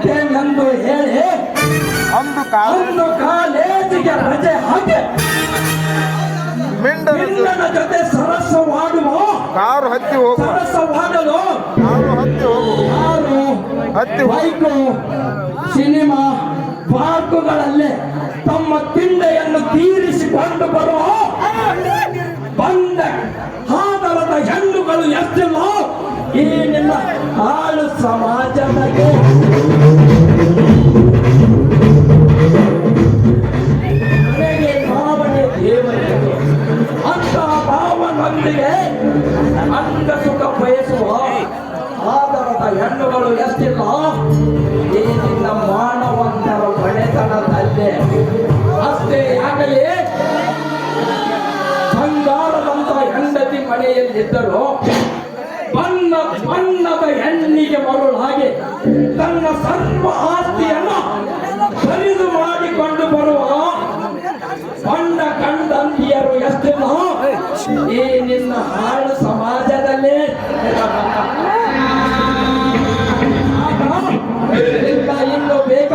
ಕೊಟ್ಟೇನೆಂದು ಹೇಳಿ ಅಂದು ಕಾಲೇಜಿಗೆ ರಜೆ ಹಾಕಿ ಮಿಂಡನ ಜೊತೆ ಸರಸವಾಡುವ ಕಾರು ಹತ್ತಿ ಹೋಗುವ ಸರಸವಾಡಲು ಕಾರು ಹತ್ತಿ ಬೈಕು ಸಿನಿಮಾ ಪಾರ್ಕುಗಳಲ್ಲೇ ತಮ್ಮ ತಿಂಡೆಯನ್ನು ತೀರಿಸಿಕೊಂಡು ಬರುವ ಬಂದ ಆಧಾರದ ಹೆಣ್ಣುಗಳು ಎಷ್ಟಿಲ್ಲ ಈ ನಿನ್ನ ಹಾಳು ಸಮಾಜದಲ್ಲಿ. ನನಗೆ ಭಾವನೆ ದೇವರಿಗೆ ಅಂತ ಭಾವನೊಂದಿಗೆ ಅಂಗ ಸುಖ ಬಯಸುವ ಆಧಾರದ ಹೆಣ್ಣುಗಳು ಎಷ್ಟಿಲ್ಲ ಈ ನಿನ್ನ ಮಾನವಂತರ ಬಳೆತನದಲ್ಲೇ. ಅಷ್ಟೇ ಆಗಲಿ ಬಂಗಾರದಂತ ಹೆಂಡತಿ ಮನೆಯಲ್ಲಿದ್ದರು ಬಣ್ಣದ ಹೆಣ್ಣಿಗೆ ಮರುಳಾಗಿ ತನ್ನ ಸರ್ವ ಆಸ್ತಿಯನ್ನು ಖರೀದು ಮಾಡಿಕೊಂಡು ಬರುವ ಬಣ್ಣ ಕಂಡಂತಿಯರು ಎಷ್ಟಿಲ್ಲ ಈ ನಿನ್ನ ಹಾಳು ಸಮಾಜದಲ್ಲಿ. ಇನ್ನು ಬೇಗ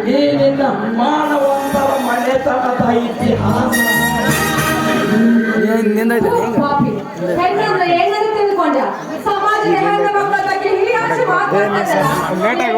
ಈ ನಿನ್ನ ಮಾನವಂತರ ಮನೆತನದ ಇತಿಹಾಸ. ಸಮಾಜದ ಹೆಣ್ಣು ಮಕ್ಕಳ ಬಗ್ಗೆ ಹೀಯಾಳಿಸಿ ಮಾತಾಡ್ತಾರೆ.